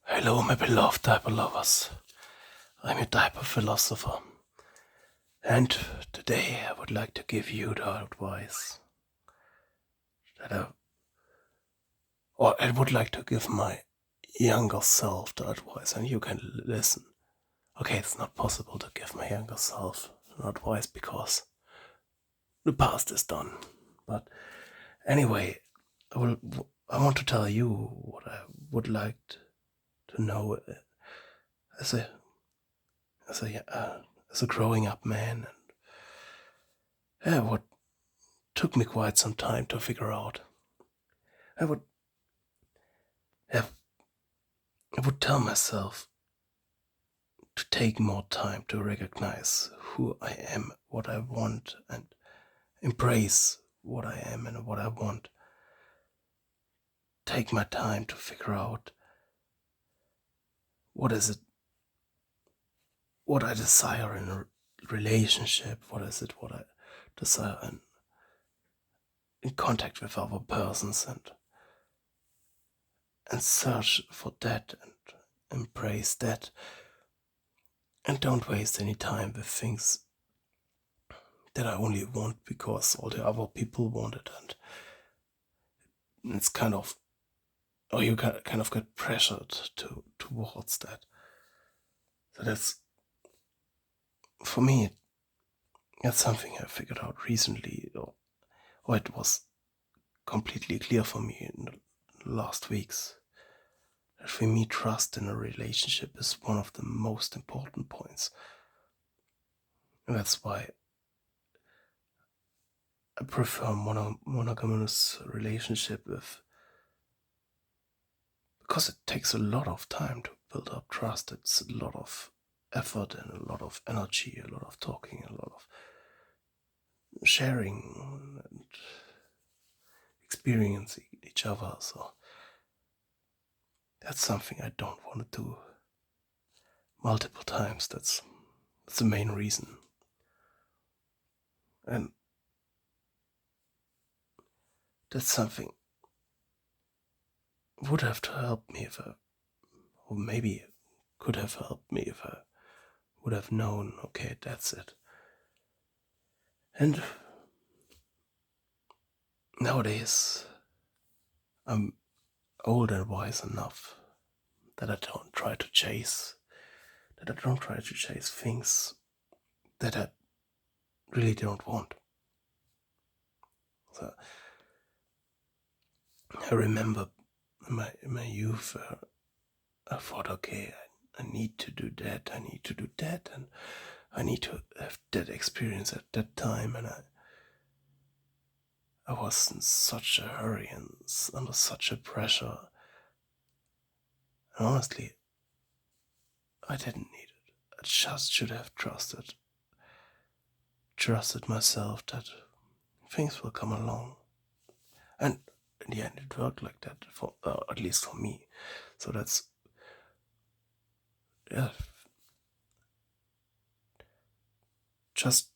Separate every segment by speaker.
Speaker 1: Hello, my beloved diaper lovers. I'm your diaper philosopher, and today I would like to give you the advice I would like to give my younger self the advice, and you can listen. Okay, it's not possible to give my younger self an advice because the past is done. But anyway, I want to tell you what I would like to know as a as a as a growing up man, and what took me quite some time to figure out. I would have I would tell myself to take more time to recognize who I am, what I want, and embrace what I am and what I want. Take my time to figure out what is it, what I desire in a relationship, what is it, what I desire in contact with other persons, and search for that and embrace that, and don't waste any time with things that I only want because all the other people want it, and it's kind of, or you kind of get pressured towards that. So that's, for me, that's something I figured out recently, or it was completely clear for me in the last weeks. That for me, trust in a relationship is one of the most important points. And that's why I prefer monogamous relationship because it takes a lot of time to build up trust. It's a lot of effort and a lot of energy, a lot of talking, a lot of sharing and experiencing each other. So that's something I don't want to do multiple times. That's the main reason. And that's something would have to help me or maybe could have helped me if I would have known, okay, that's it. And nowadays, I'm old and wise enough that I don't try to chase things that I really don't want. So I remember in my youth, I thought, okay, I need to do that, and I need to have that experience at that time, and I was in such a hurry and under such a pressure. And honestly, I didn't need it. I just should have trusted myself that things will come along. And in the end, it worked like that, for at least for me. So that's, yeah, just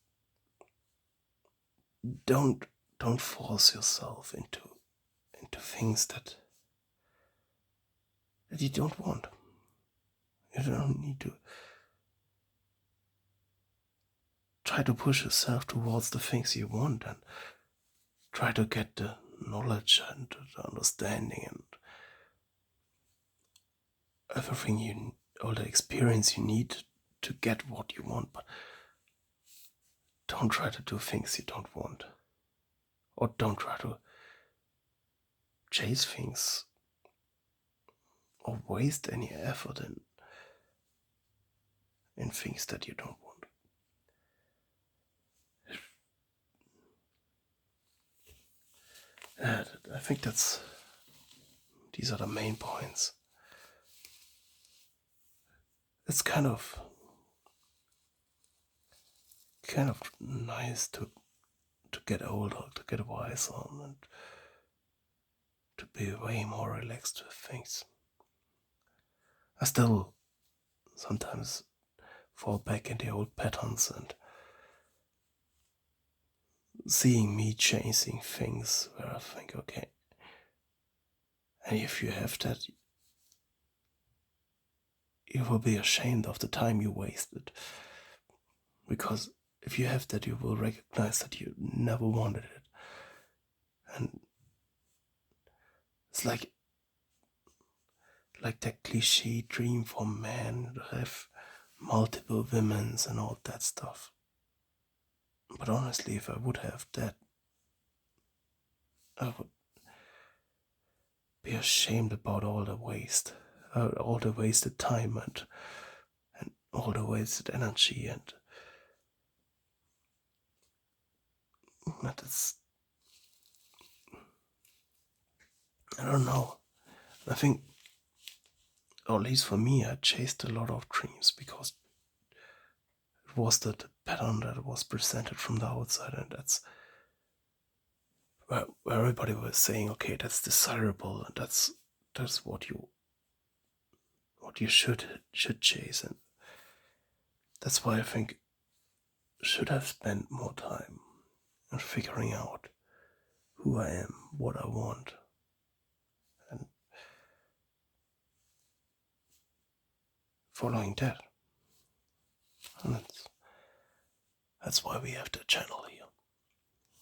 Speaker 1: don't force yourself into things that you don't want. You don't need to try to push yourself towards the things you want and try to get the knowledge and the understanding and everything all the experience you need to get what you want, but don't try to do things you don't want, or don't try to chase things or waste any effort in things that you don't want. I think these are the main points. It's kind of nice to get older, to get wiser, and to be way more relaxed with things. I still sometimes fall back in the old patterns and seeing me chasing things where I think, okay, and if you have that, you will be ashamed of the time you wasted. Because if you have that, you will recognize that you never wanted it. And it's like that cliche dream for men to have multiple women's and all that stuff. But honestly, if I would have that, I would be ashamed about all the all the wasted time and all the wasted energy, and it's, I don't know. I think, or at least for me, I chased a lot of dreams because it was the pattern that was presented from the outside, and that's where everybody was saying, okay, that's desirable, and that's what you should chase, and that's why I think I should have spent more time in figuring out who I am, what I want, and following that. And that's why we have the channel here.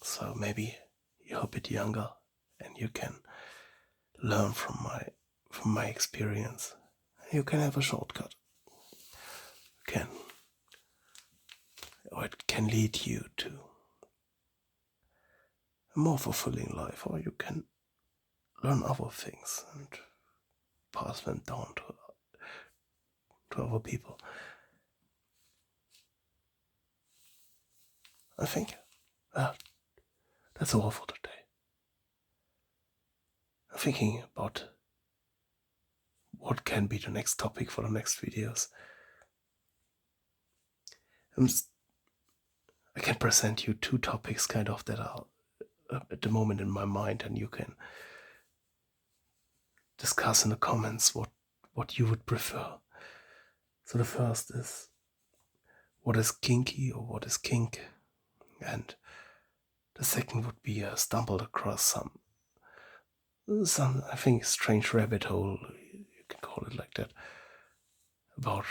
Speaker 1: So maybe you're a bit younger and you can learn from my experience. You can have a shortcut. Or it can lead you to a more fulfilling life, or you can learn other things and pass them down to other people. I think that's all for today. I'm thinking about what can be the next topic for the next videos. I can present you 2 topics kind of that are at the moment in my mind, and you can discuss in the comments what you would prefer. So the first is, what is kinky or what is kink? And the second would be, stumbled across some I think strange rabbit hole, you can call it like that, about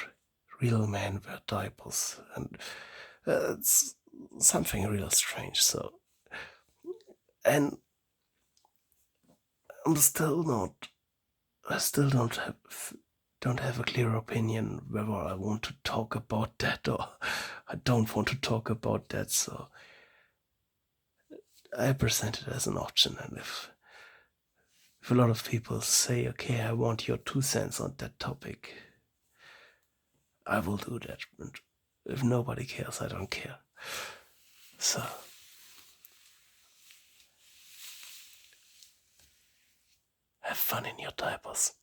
Speaker 1: real men wear diapers, and it's something real strange. So, and I still don't have a clear opinion whether I want to talk about that or I don't want to talk about that. So I present it as an option, and if a lot of people say, okay, I want your 2 cents on that topic, I will do that. And if nobody cares, I don't care. So, have fun in your diapers.